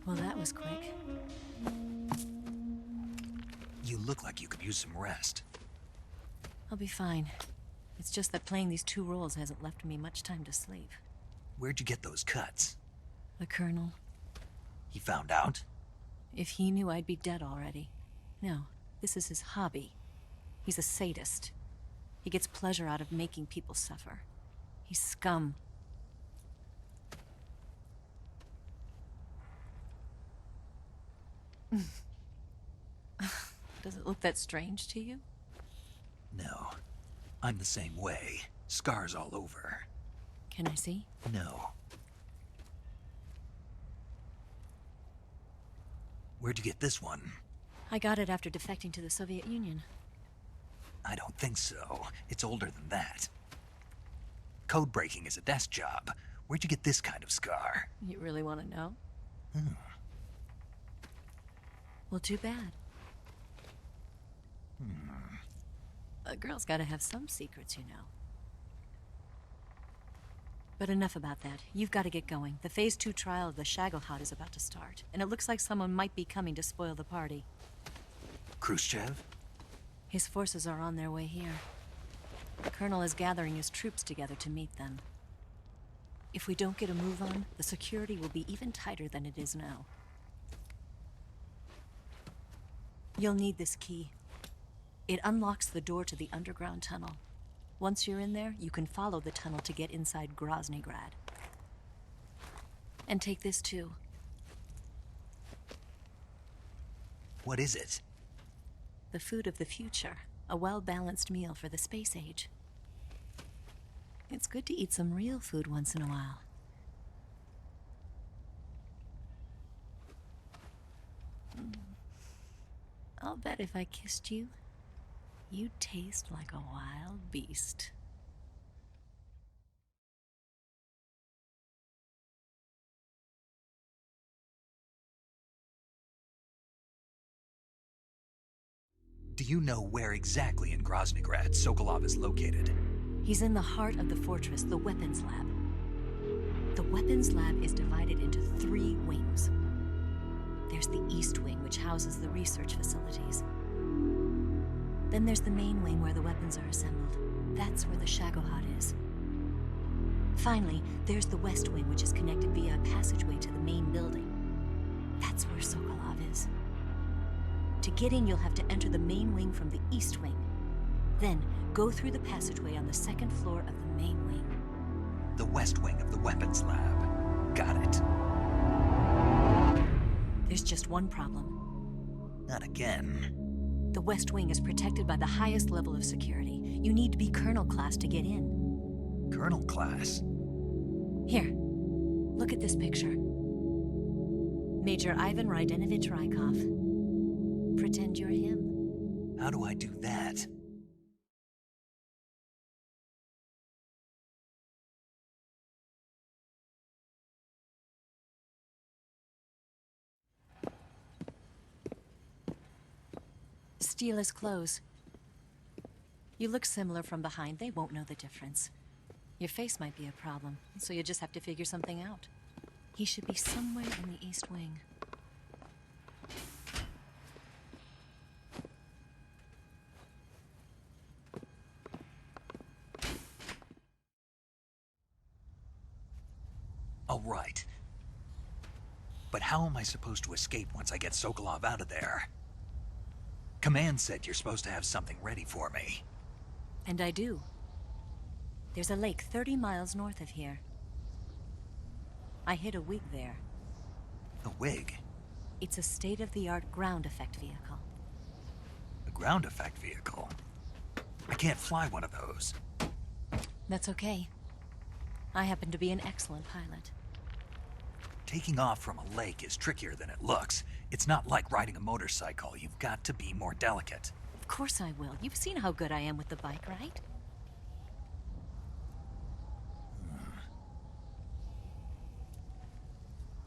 Well, that was quick. You look like you could use some rest. I'll be fine. It's just that playing these two roles hasn't left me much time to sleep. Where'd you get those cuts? The Colonel. He found out? If he knew, I'd be dead already. No, this is his hobby. He's a sadist. He gets pleasure out of making people suffer. He's scum. Does it look that strange to you? No. I'm the same way. Scars all over. Can I see? No. Where'd you get this one? I got it after defecting to the Soviet Union. I don't think so. It's older than that. Code breaking is a desk job. Where'd you get this kind of scar? You really want to know? Well, too bad. A girl's got to have some secrets, you know. But enough about that. You've got to get going. The Phase 2 trial of the Shagelhot is about to start, and it looks like someone might be coming to spoil the party. Khrushchev? His forces are on their way here. The Colonel is gathering his troops together to meet them. If we don't get a move on, the security will be even tighter than it is now. You'll need this key. It unlocks the door to the underground tunnel. Once you're in there, you can follow the tunnel to get inside Krasnogorje. And take this too. What is it? The food of the future. A well-balanced meal for the space age. It's good to eat some real food once in a while. I'll bet if I kissed you, you'd taste like a wild beast. Do you know where exactly in Krasnogorje Sokolov is located? He's in the heart of the fortress, the weapons lab. The weapons lab is divided into 3 wings. There's the East Wing, which houses the research facilities. Then there's the main wing where the weapons are assembled. That's where the Shagohod is. Finally, there's the West Wing, which is connected via a passageway to the main building. That's where Sokolov is. To get in, you'll have to enter the main wing from the East Wing. Then, go through the passageway on the 2nd floor of the main wing. The West Wing of the weapons lab. Got it. There's just one problem. Not again. The West Wing is protected by the highest level of security. You need to be Colonel class to get in. Colonel class? Here, look at this picture. Major Ivan Rydenovich Rykov. Pretend you're him. How do I do that? Steal his clothes. You look similar from behind. They won't know the difference. Your face might be a problem, so you just have to figure something out. He should be somewhere in the East Wing. All right. But how am I supposed to escape once I get Sokolov out of there? Command said you're supposed to have something ready for me. And I do. There's a lake 30 miles north of here. I hid a wig there. A wig? It's a state-of-the-art ground effect vehicle. A ground effect vehicle? I can't fly one of those. That's okay. I happen to be an excellent pilot. Taking off from a lake is trickier than it looks. It's not like riding a motorcycle. You've got to be more delicate. Of course I will. You've seen how good I am with the bike, right?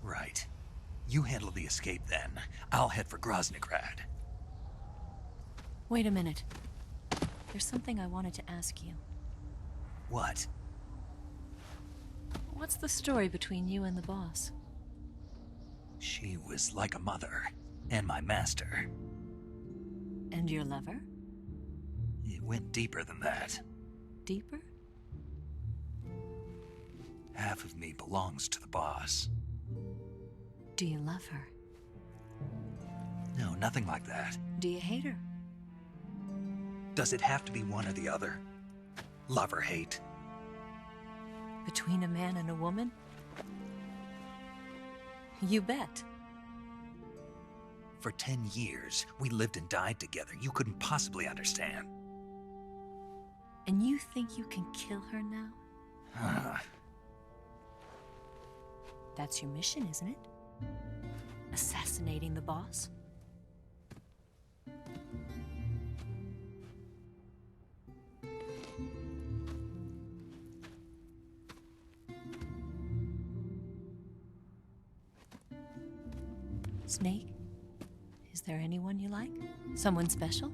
Right. You handle the escape then. I'll head for Krasnogorje. Wait a minute. There's something I wanted to ask you. What? What's the story between you and the boss? She was like a mother, and my master. And your lover? It went deeper than that. Deeper? Half of me belongs to the boss. Do you love her? No, nothing like that. Do you hate her? Does it have to be one or the other? Love or hate? Between a man and a woman? You bet. For 10 years, we lived and died together. You couldn't possibly understand. And you think you can kill her now? That's your mission, isn't it? Assassinating the boss? Snake? Is there anyone you like? Someone special?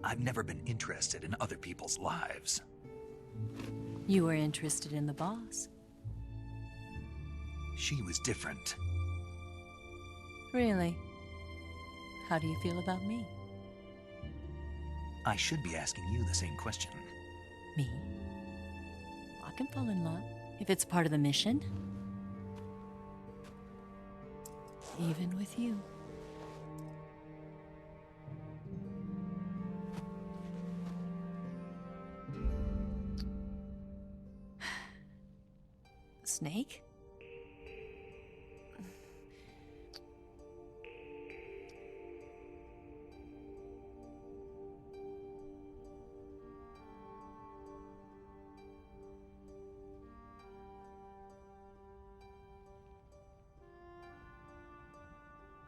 I've never been interested in other people's lives. You were interested in the boss. She was different. Really? How do you feel about me? I should be asking you the same question. Me? I can fall in love if it's part of the mission. Even with you.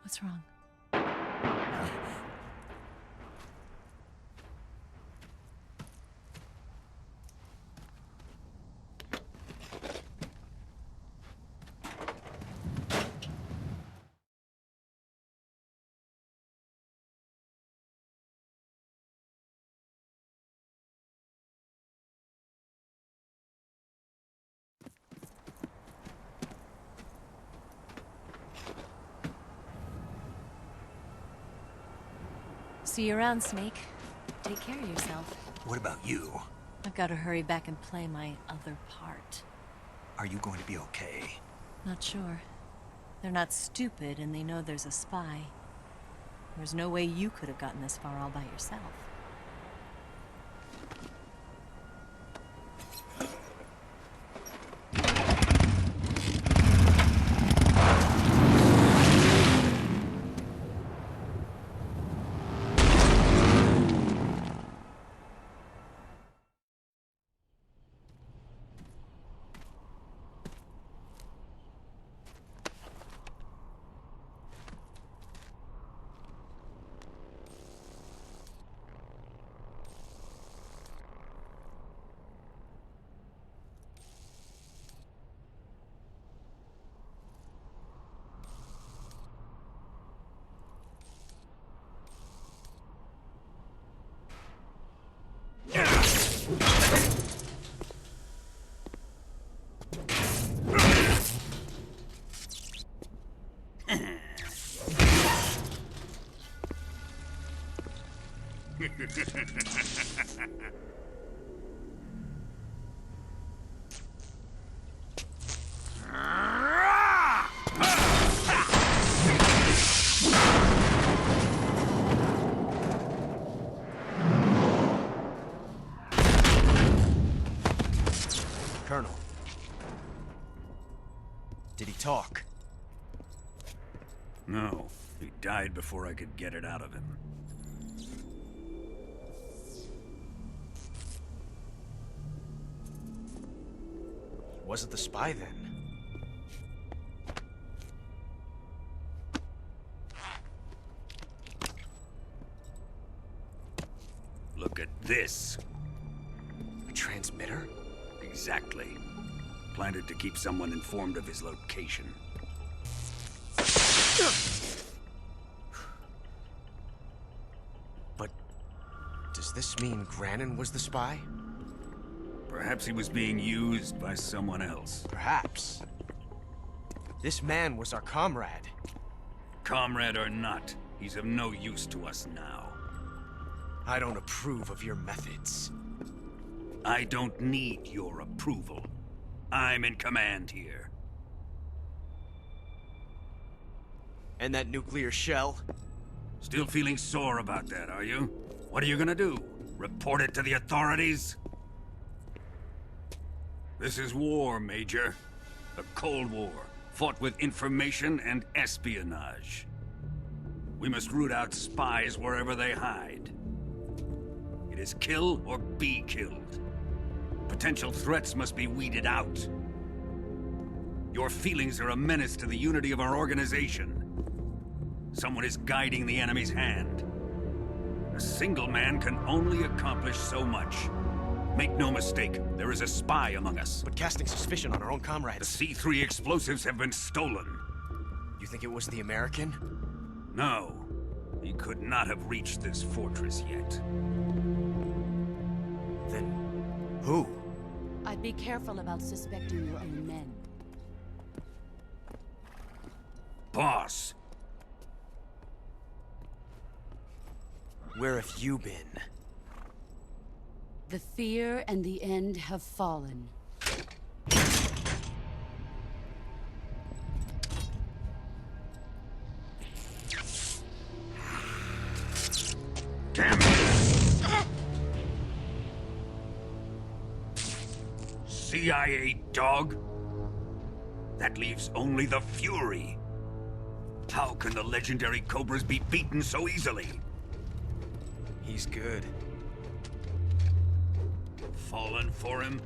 What's wrong? See you around, Snake. Take care of yourself. What about you? I've got to hurry back and play my other part. Are you going to be okay? Not sure. They're not stupid, and they know there's a spy. There's no way you could have gotten this far all by yourself. Colonel. Did he talk? No, he died before I could get it out of him. Was it the spy then? Look at this. A transmitter? Exactly. Planted to keep someone informed of his location. But does this mean Grannon was the spy? Perhaps he was being used by someone else. Perhaps. This man was our comrade. Comrade or not, he's of no use to us now. I don't approve of your methods. I don't need your approval. I'm in command here. And that nuclear shell? Still feeling sore about that, are you? What are you gonna do? Report it to the authorities? This is war, Major. A Cold War, fought with information and espionage. We must root out spies wherever they hide. It is kill or be killed. Potential threats must be weeded out. Your feelings are a menace to the unity of our organization. Someone is guiding the enemy's hand. A single man can only accomplish so much. Make no mistake, there is a spy among us. But casting suspicion on our own The comrades. C3 explosives have been stolen. You think it was the American? No, he could not have reached this fortress yet. Then who? I'd be careful about suspecting your own men. Boss, Where have you been? The fear and the end have fallen. damn it! CIA dog? That leaves only the Fury. How can the legendary Cobras be beaten so easily? He's good. Fallen for him?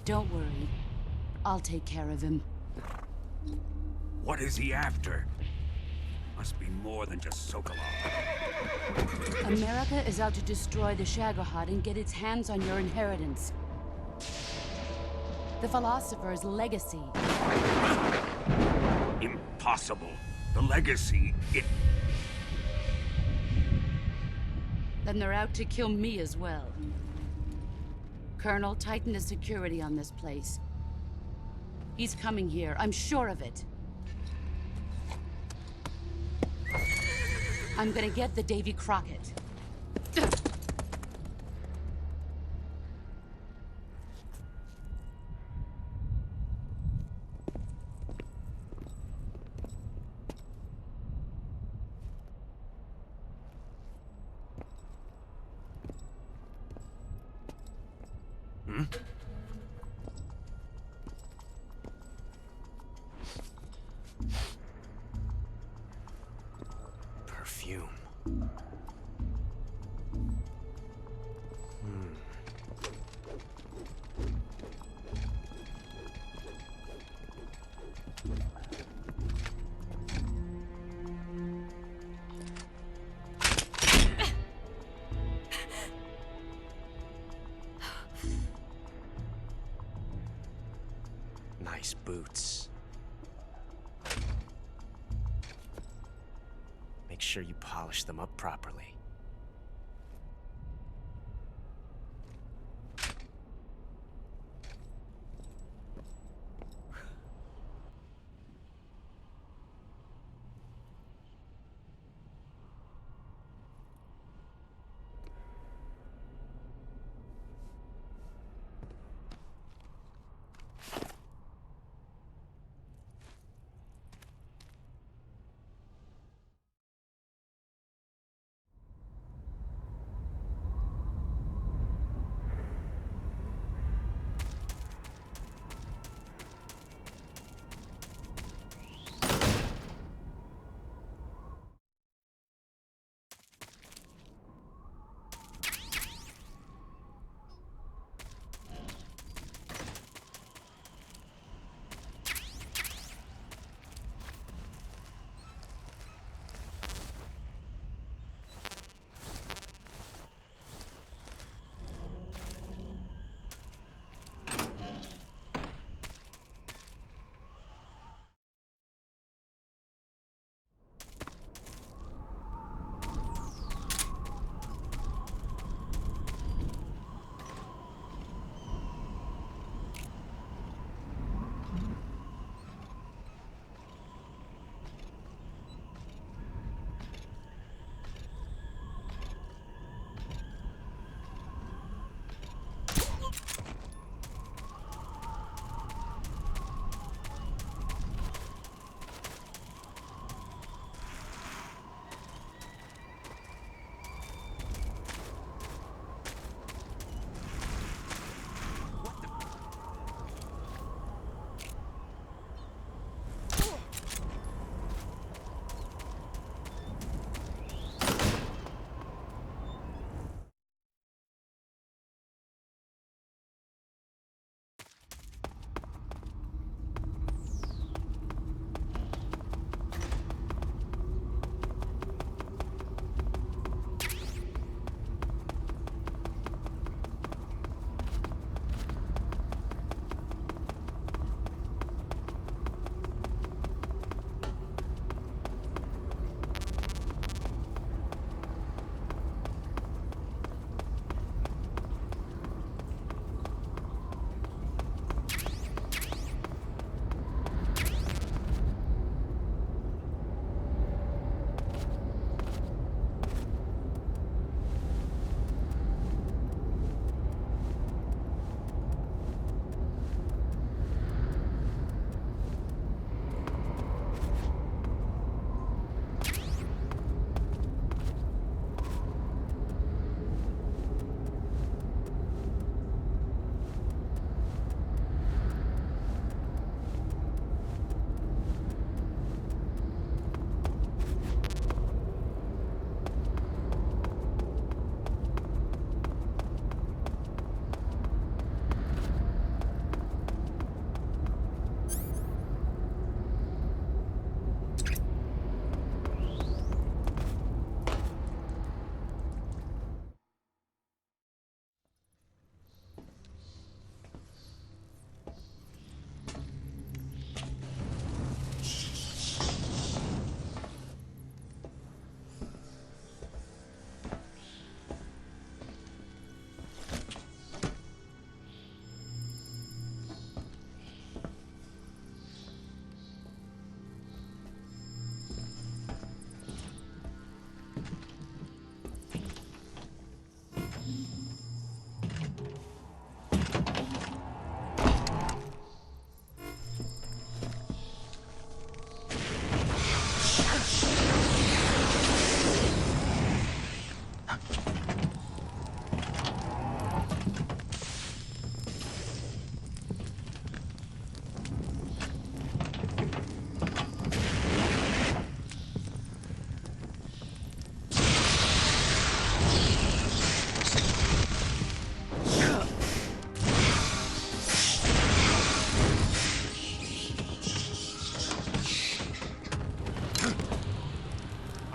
Don't worry. I'll take care of him. What is he after? Must be more than just Sokolov. America is out to destroy the Shagohod and get its hands on your inheritance. The philosopher's legacy. Impossible. The legacy, Then they're out to kill me as well. Colonel, tighten the security on this place. He's coming here, I'm sure of it. I'm gonna get the Davy Crockett. Perfume. Nice boots. Make sure you polish them up properly.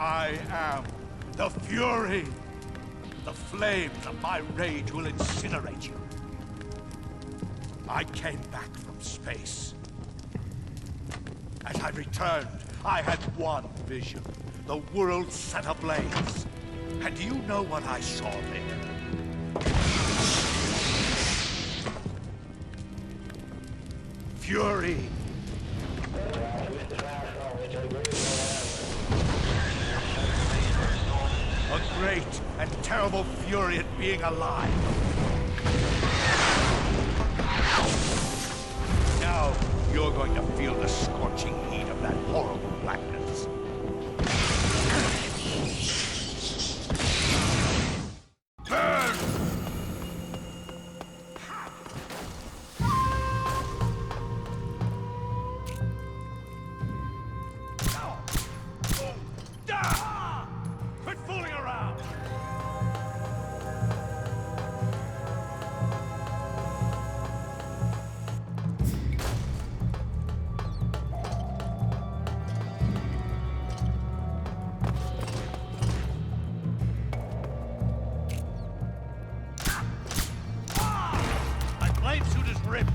I am the Fury. The flames of my rage will incinerate you. I came back from space. As I returned, I had one vision. The world set ablaze. And do you know what I saw there? Fury. A great and terrible fury at being alive. Now, you're going to feel the scorching heat of that horrible blackness. Burn! Quit fooling around! My flame suit is ripped.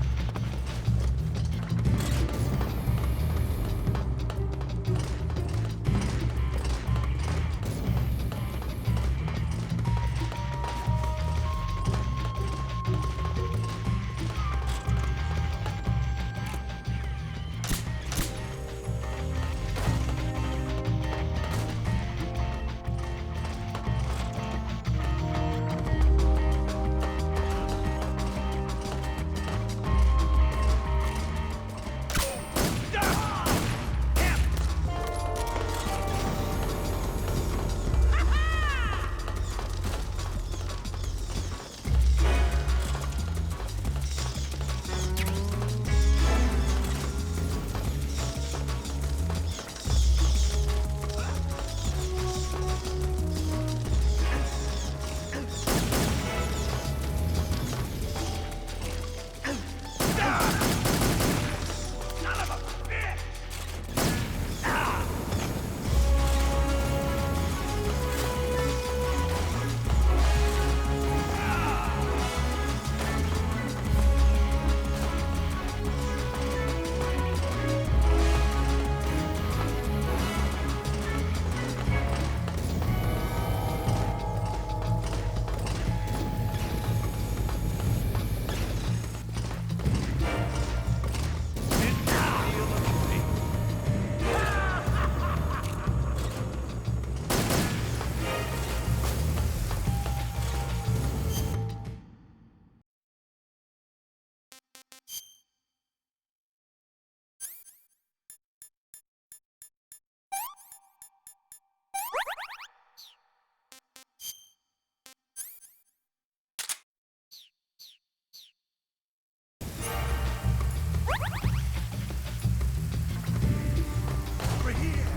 Over here!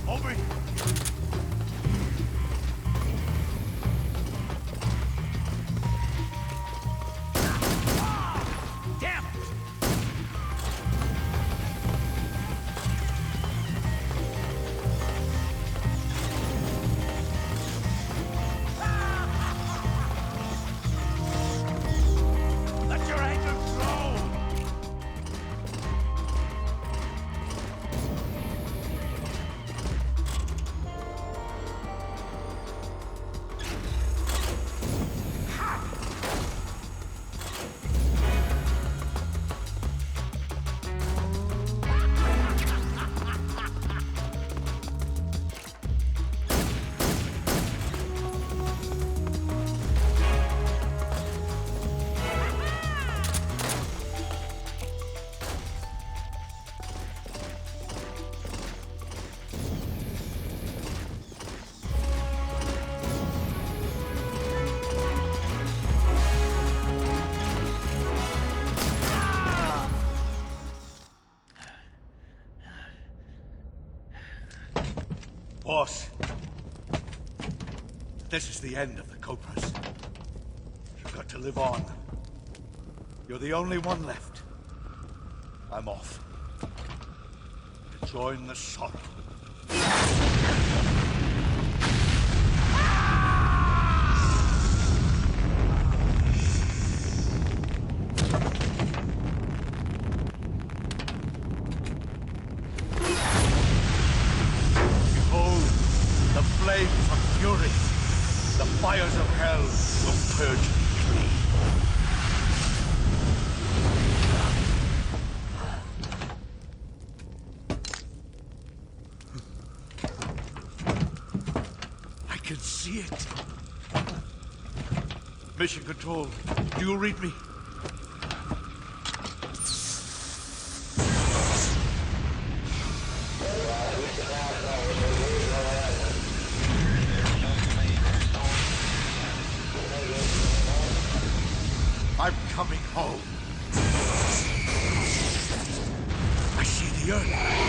Over here! Damn it! Let your anger grow! Boss, this is the end of the Cobras. You've got to live on. You're the only one left. I'm off. To join the sorrow. flames of fury. The fires of hell will purge me clean. I can see it. Mission Control, do you read me? I'm coming home. I see the earth.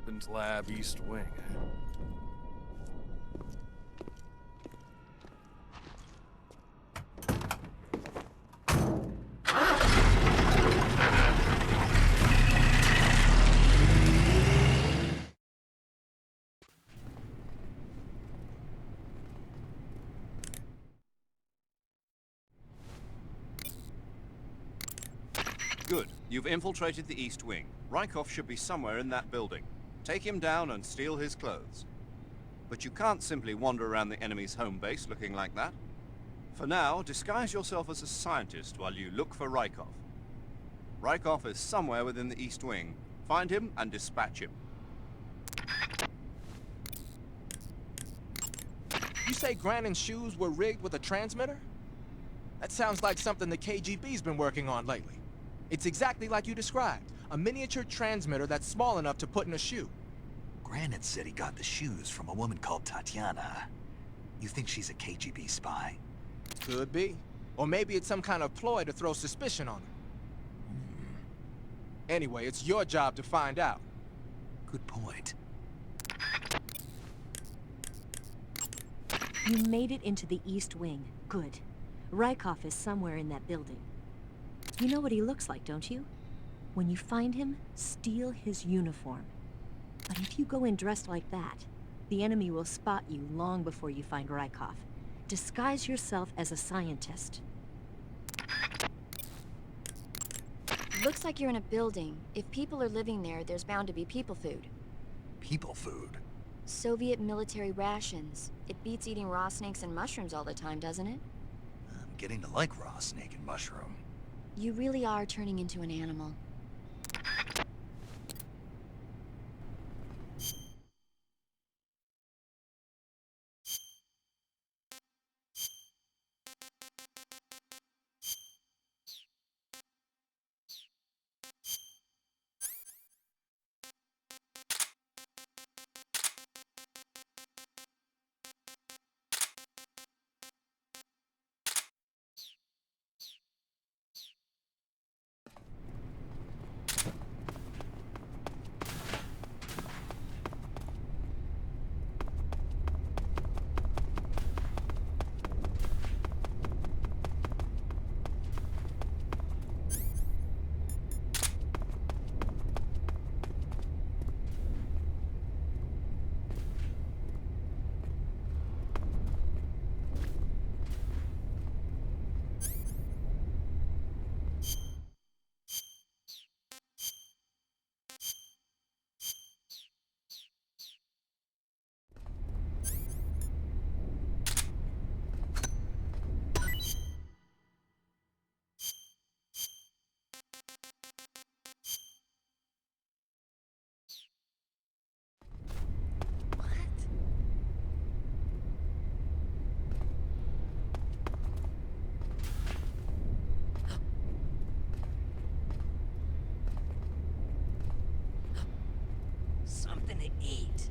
Weapons Lab, East Wing. Good. You've infiltrated the East Wing. Rykov should be somewhere in that building. Take him down and steal his clothes. But you can't simply wander around the enemy's home base looking like that. For now, disguise yourself as a scientist while you look for Rykov. Rykov is somewhere within the East Wing. Find him and dispatch him. You say Grannon's shoes were rigged with a transmitter? That sounds like something the KGB's been working on lately. It's exactly like you described. A miniature transmitter that's small enough to put in a shoe. Granite said he got the shoes from a woman called Tatiana. You think she's a KGB spy? Could be. Or maybe it's some kind of ploy to throw suspicion on her. Anyway, it's your job to find out. Good point. You made it into the East Wing. Good. Rykov is somewhere in that building. You know what he looks like, don't you? When you find him, steal his uniform. But if you go in dressed like that, the enemy will spot you long before you find Rykov. Disguise yourself as a scientist. Looks like you're in a building. If people are living there, there's bound to be people food. People food? Soviet military rations. It beats eating raw snakes and mushrooms all the time, doesn't it? I'm getting to like raw snake and mushroom. You really are turning into an animal. Something to eat.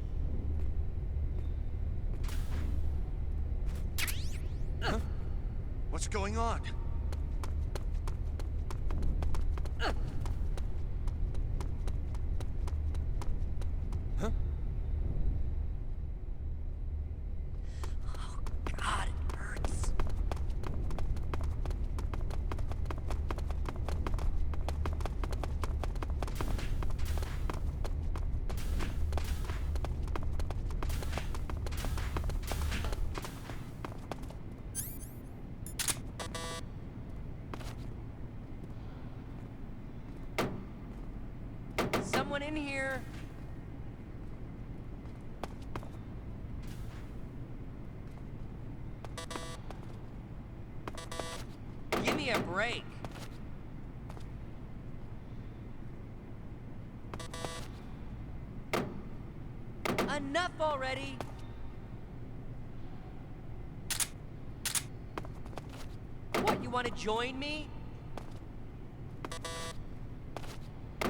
What's going on? God, it hurts. someone in here. Give me a break. Enough already. What, you want to join me?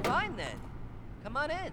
Fine then. Come on in.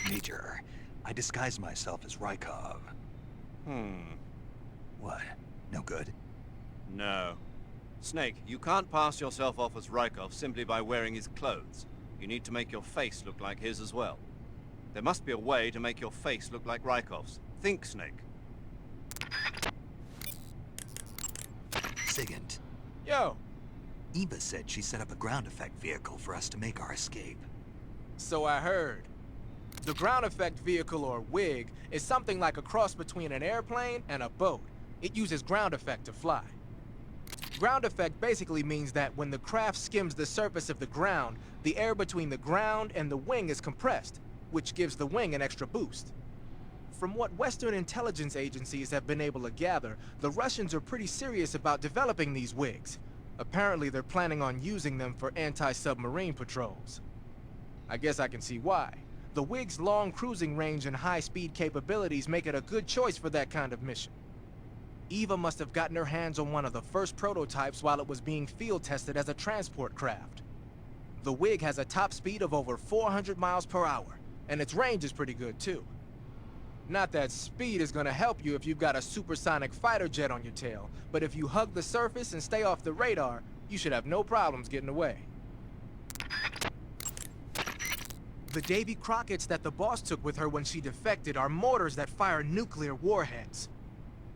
Major, I disguised myself as Rykov. What? No good? No. Snake, you can't pass yourself off as Rykov simply by wearing his clothes. You need to make your face look like his as well. There must be a way to make your face look like Rykov's. Think, Snake. Sigint. Yo! Eva said she set up a ground effect vehicle for us to make our escape. So I heard. The ground effect vehicle, or WIG, is something like a cross between an airplane and a boat. It uses ground effect to fly. Ground effect basically means that when the craft skims the surface of the ground, the air between the ground and the wing is compressed, which gives the wing an extra boost. From what Western intelligence agencies have been able to gather, the Russians are pretty serious about developing these WIGs. Apparently they're planning on using them for anti-submarine patrols. I guess I can see why. The WIG's long cruising range and high-speed capabilities make it a good choice for that kind of mission. Eva must have gotten her hands on one of the first prototypes while it was being field tested as a transport craft. The WIG has a top speed of over 400 miles per hour, and its range is pretty good too. Not that speed is gonna help you if you've got a supersonic fighter jet on your tail, but if you hug the surface and stay off the radar, you should have no problems getting away. The Davy Crockett's that the boss took with her when she defected are mortars that fire nuclear warheads.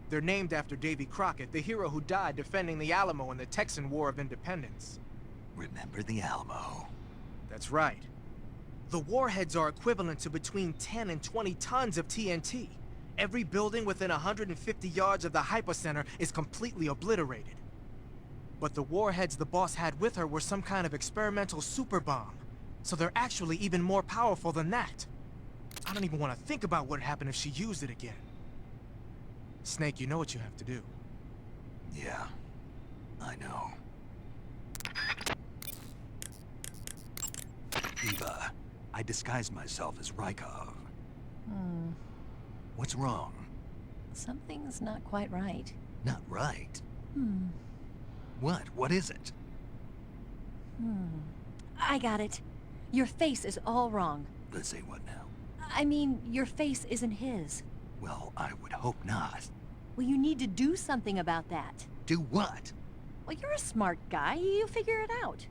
They're named after Davy Crockett, the hero who died defending the Alamo in the Texan War of Independence. Remember the Alamo. That's right. The warheads are equivalent to between 10 and 20 tons of TNT. Every building within 150 yards of the hypocenter is completely obliterated. But the warheads the boss had with her were some kind of experimental super bomb. So they're actually even more powerful than that. I don't even want to think about what would happen if she used it again. Snake, you know what you have to do. Yeah, I know. Eva, I disguised myself as Rykov. What's wrong? Something's not quite right. Not right? What? What is it? I got it. Your face is all wrong. Let's say what now? I mean, your face isn't his. Well, I would hope not. Well, you need to do something about that. Do what? Well, you're a smart guy. You figure it out.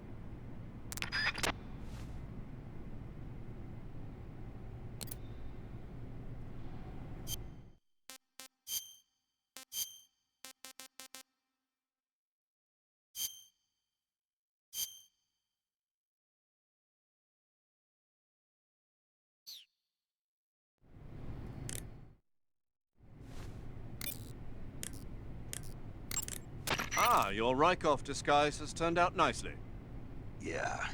Ah, your Rykov disguise has turned out nicely. Yeah,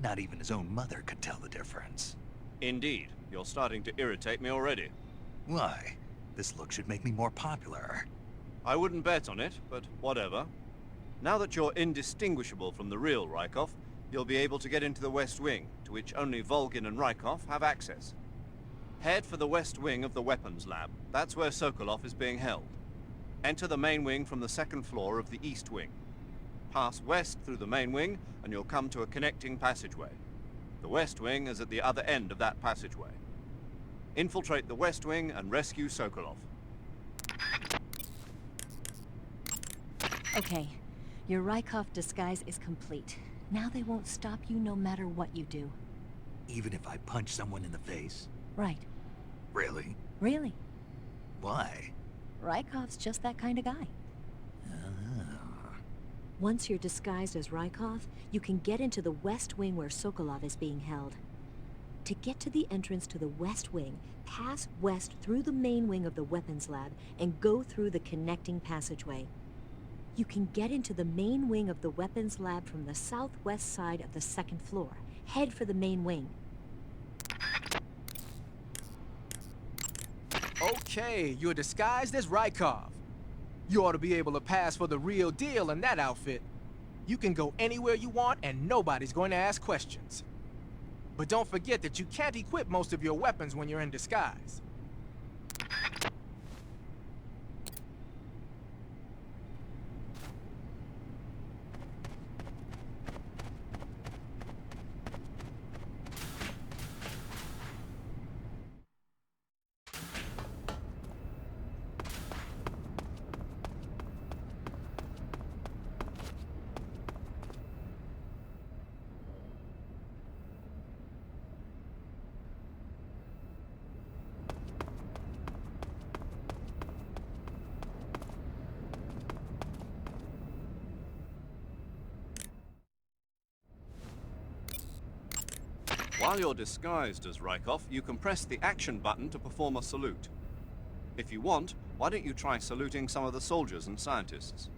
not even his own mother could tell the difference. Indeed, you're starting to irritate me already. Why? This look should make me more popular. I wouldn't bet on it, but whatever. Now that you're indistinguishable from the real Rykov, you'll be able to get into the West Wing, to which only Volgin and Rykov have access. Head for the West Wing of the Weapons Lab. That's where Sokolov is being held. Enter the main wing from the second floor of the East Wing. Pass west through the main wing, and you'll come to a connecting passageway. The West Wing is at the other end of that passageway. Infiltrate the West Wing and rescue Sokolov. Okay, your Rykov disguise is complete. Now they won't stop you no matter what you do. Even if I punch someone in the face? Right. Really? Really. Why? Rykov's just that kind of guy. Once you're disguised as Rykov, you can get into the West Wing where Sokolov is being held. To get to the entrance to the West Wing, pass west through the main wing of the Weapons Lab and go through the connecting passageway. You can get into the main wing of the Weapons Lab from the southwest side of the second floor. Head for the main wing. Okay, you're disguised as Rykov. You ought to be able to pass for the real deal in that outfit. You can go anywhere you want and nobody's going to ask questions. But don't forget that you can't equip most of your weapons when you're in disguise. While you're disguised as Rykov, you can press the action button to perform a salute. If you want, why don't you try saluting some of the soldiers and scientists?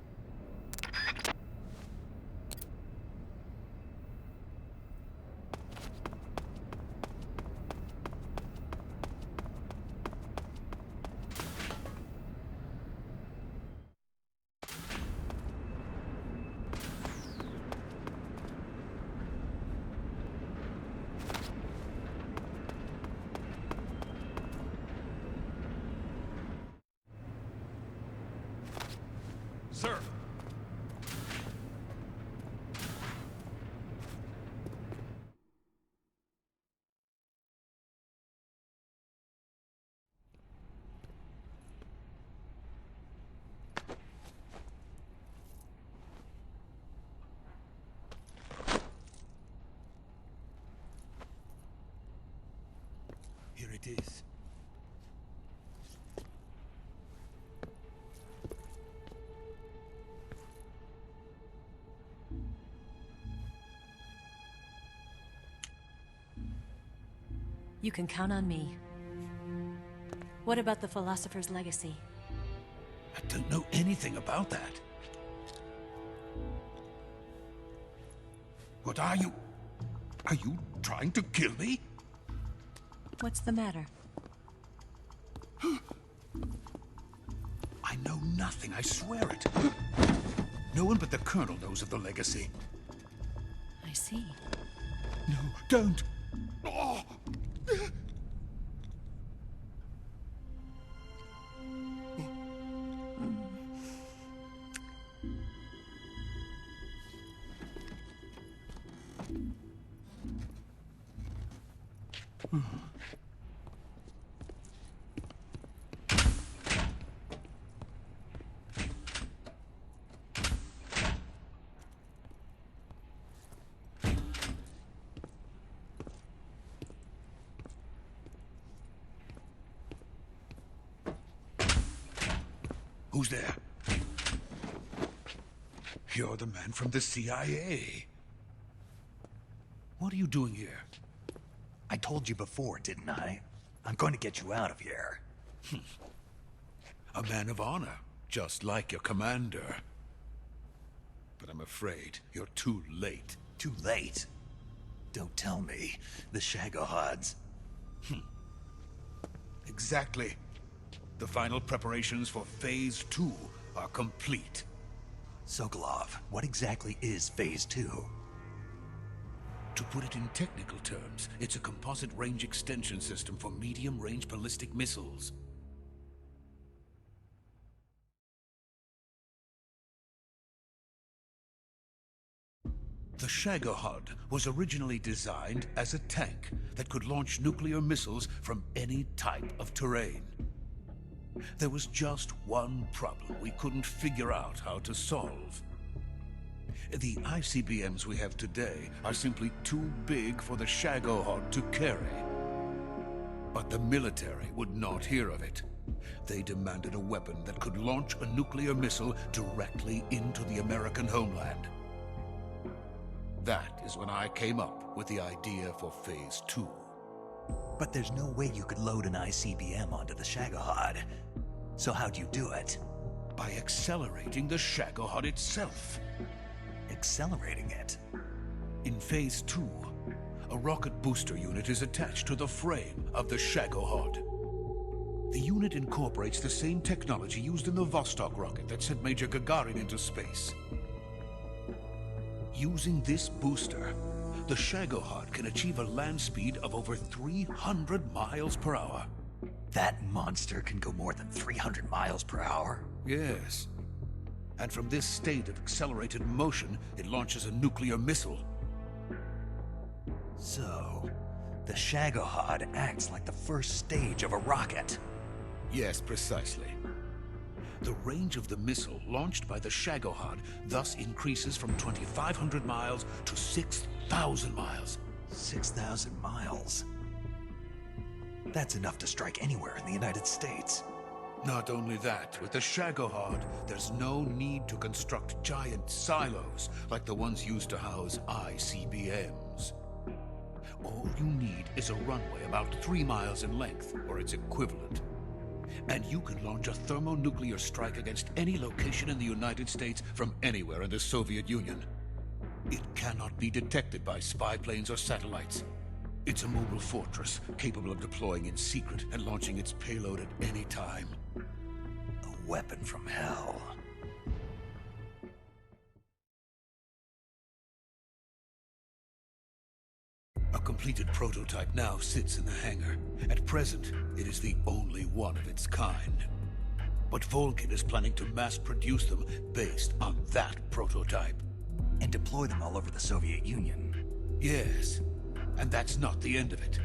Sir! Here it is. You can count on me. What about the Philosopher's Legacy? I don't know anything about that. What are you? Are you trying to kill me? What's the matter? I know nothing, I swear it. No one but the Colonel knows of the legacy. I see. No, don't! Oh. Who's there? You're the man from the CIA. What are you doing here? I told you before, didn't I? I'm going to get you out of here. A man of honor, just like your commander. But I'm afraid you're too late. Too late? Don't tell me. The Shagohods. Exactly. The final preparations for Phase 2 are complete. Sokolov, what exactly is Phase 2? To put it in technical terms, it's a composite range extension system for medium-range ballistic missiles. The Shagohod was originally designed as a tank that could launch nuclear missiles from any type of terrain. There was just one problem we couldn't figure out how to solve. The ICBMs we have today are simply too big for the Shagohod to carry. But the military would not hear of it. They demanded a weapon that could launch a nuclear missile directly into the American homeland. That is when I came up with the idea for Phase 2. But there's no way you could load an ICBM onto the Shagohod. So how'd you do it? By accelerating the Shagohod itself. Accelerating it? In Phase 2, a rocket booster unit is attached to the frame of the Shagohod. The unit incorporates the same technology used in the Vostok rocket that sent Major Gagarin into space. Using this booster, the Shagohod can achieve a land speed of over 300 miles per hour. That monster can go more than 300 miles per hour? Yes. And from this state of accelerated motion, it launches a nuclear missile. So, the Shagohod acts like the first stage of a rocket. Yes, precisely. The range of the missile launched by the Shagohod thus increases from 2,500 miles to 6,000 miles. 6,000 miles? That's enough to strike anywhere in the United States. Not only that, with the Shagohod, there's no need to construct giant silos like the ones used to house ICBMs. All you need is a runway about 3 miles in length, or its equivalent. And you can launch a thermonuclear strike against any location in the United States from anywhere in the Soviet Union. It cannot be detected by spy planes or satellites. It's a mobile fortress, capable of deploying in secret and launching its payload at any time. A weapon from hell. A completed prototype now sits in the hangar. At present, it is the only one of its kind. But Volkin is planning to mass produce them based on that prototype. And deploy them all over the Soviet Union. Yes, and that's not the end of it.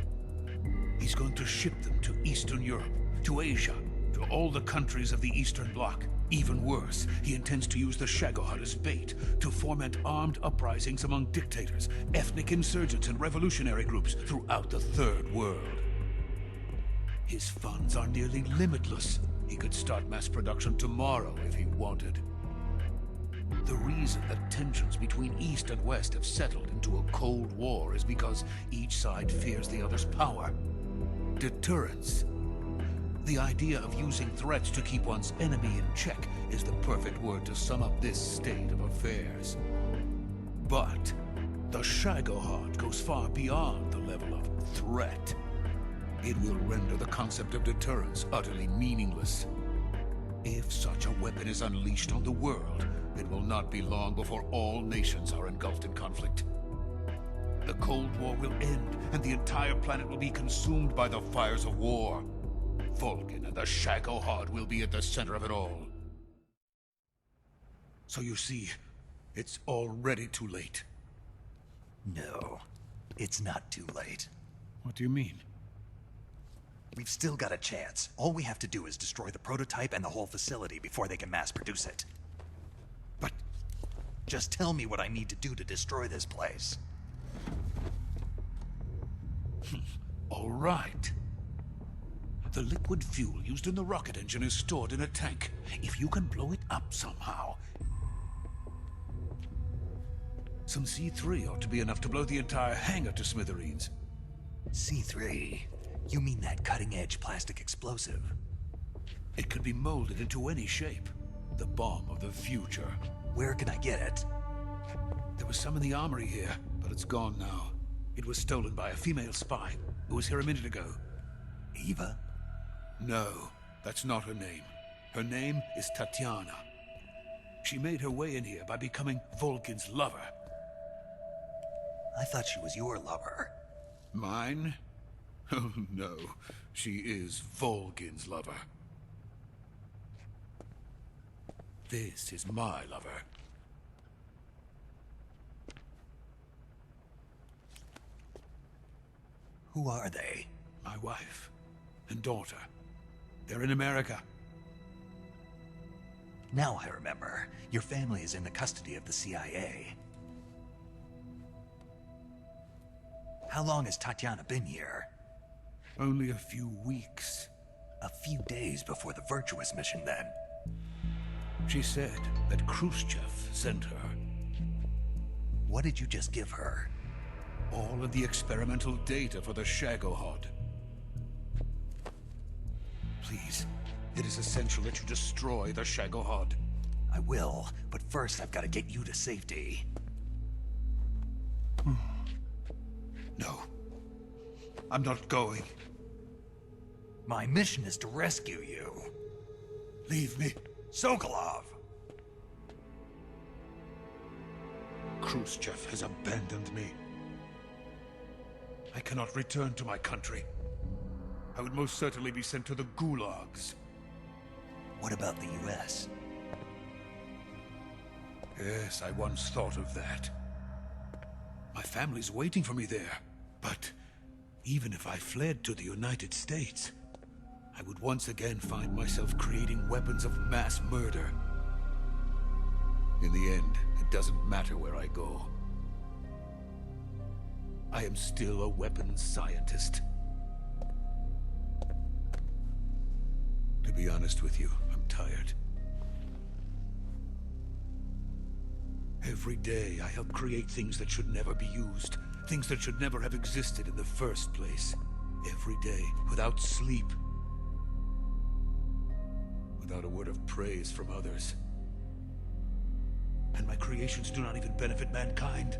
He's going to ship them to Eastern Europe, to Asia, to all the countries of the Eastern Bloc. Even worse, he intends to use the Shagohod as bait to foment armed uprisings among dictators, ethnic insurgents, and revolutionary groups throughout the Third World. His funds are nearly limitless. He could start mass production tomorrow if he wanted. The reason that tensions between East and West have settled into a Cold War is because each side fears the other's power. deterrence. The idea of using threats to keep one's enemy in check is the perfect word to sum up this state of affairs. But the Shagohod goes far beyond the level of threat. It will render the concept of deterrence utterly meaningless. If such a weapon is unleashed on the world, it will not be long before all nations are engulfed in conflict. The Cold War will end, and the entire planet will be consumed by the fires of war. Vulcan and the Shagohod will be at the center of it all. So you see, it's already too late. No, it's not too late. What do you mean? We've still got a chance. All we have to do is destroy the prototype and the whole facility before they can mass produce it. But just tell me what I need to do to destroy this place. All right. The liquid fuel used in the rocket engine is stored in a tank. If you can blow it up somehow, some C3 ought to be enough to blow the entire hangar to smithereens. C3? You mean that cutting-edge plastic explosive? It could be molded into any shape. The bomb of the future. Where can I get it? There was some in the armory here, but it's gone now. It was stolen by a female spy who was here a minute ago. Eva? No, that's not her name. Her name is Tatiana. She made her way in here by becoming Vulcan's lover. I thought she was your lover. Mine? Oh no, she is Vulcan's lover. This is my lover. Who are they? My wife and daughter. They're in America. Now I remember. Your family is in the custody of the CIA. How long has Tatiana been here? Only a few weeks. A few days before the Virtuous mission, then. She said that Khrushchev sent her. What did you just give her? All of the experimental data for the Shagohod. Please, it is essential that you destroy the Shagohod. I will, but first I've got to get you to safety. No. I'm not going. My mission is to rescue you. Leave me. Sokolov! Khrushchev has abandoned me. I cannot return to my country. I would most certainly be sent to the gulags. What about the US? Yes, I once thought of that. My family's waiting for me there. But even if I fled to the United States, I would once again find myself creating weapons of mass murder. In the end, it doesn't matter where I go. I am still a weapons scientist. To be honest with you, I'm tired. Every day, I help create things that should never be used. Things that should never have existed in the first place. Every day, without sleep. Without a word of praise from others. And my creations do not even benefit mankind.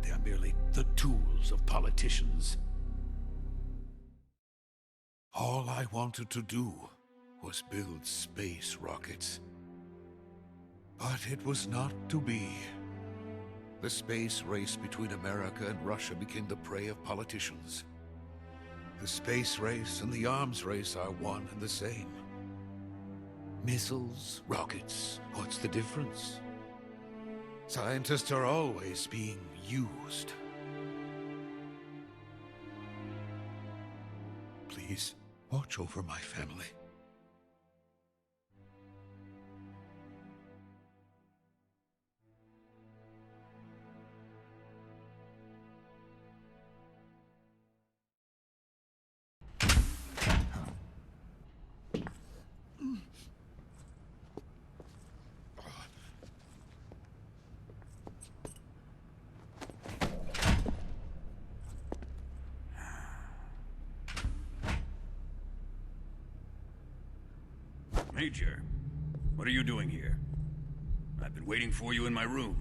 They are merely the tools of politicians. All I wanted to do was build space rockets. But it was not to be. The space race between America and Russia became the prey of politicians. The space race and the arms race are one and the same. Missiles, rockets, what's the difference? Scientists are always being used. Please, watch over my family. Major, what are you doing here? I've been waiting for you in my room.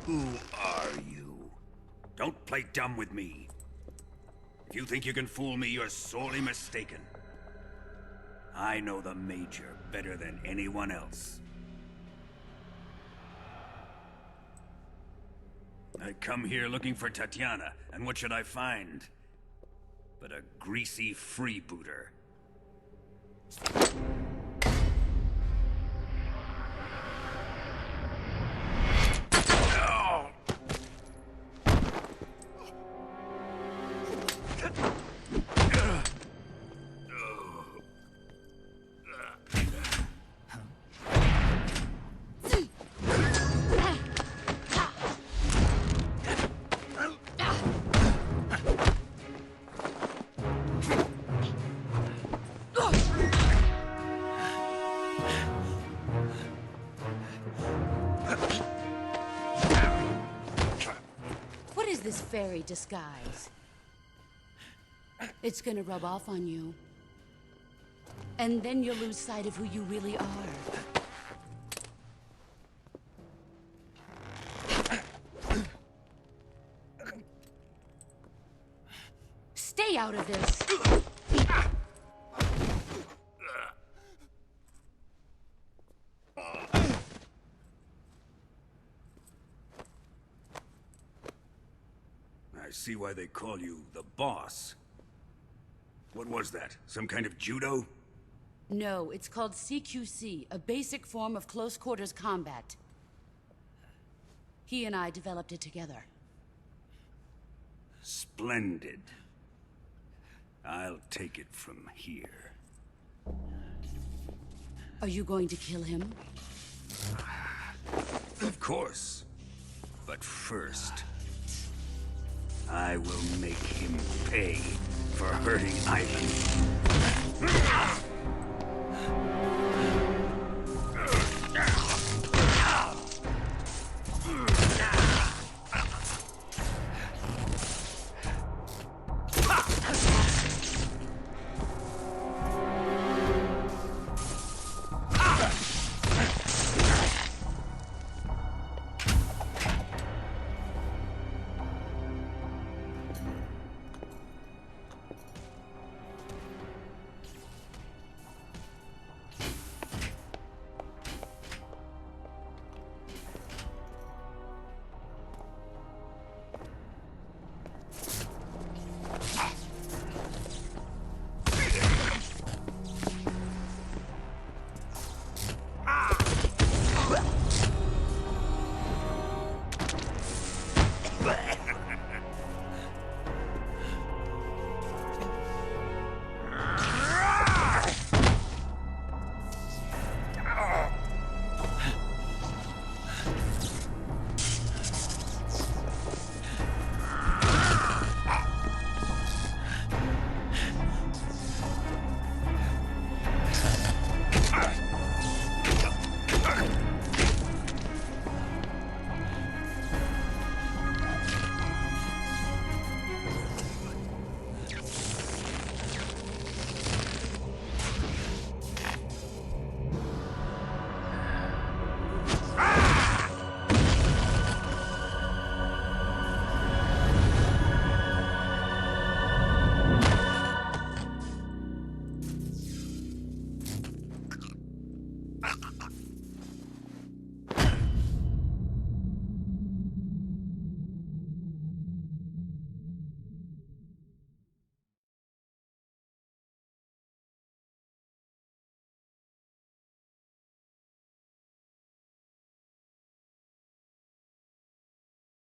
Who are you? Don't play dumb with me. If you think you can fool me, you're sorely mistaken. I know the Major better than anyone else. I come here looking for Tatiana, and what should I find? But a greasy freebooter. What is this fairy disguise? It's gonna rub off on you. And then you'll lose sight of who you really are. Stay out of this! I see why they call you the boss. What was that? Some kind of judo? No, it's called CQC, a basic form of close quarters combat. He and I developed it together. Splendid. I'll take it from here. Are you going to kill him? Of course. But first, I will make him pay for hurting Ivan.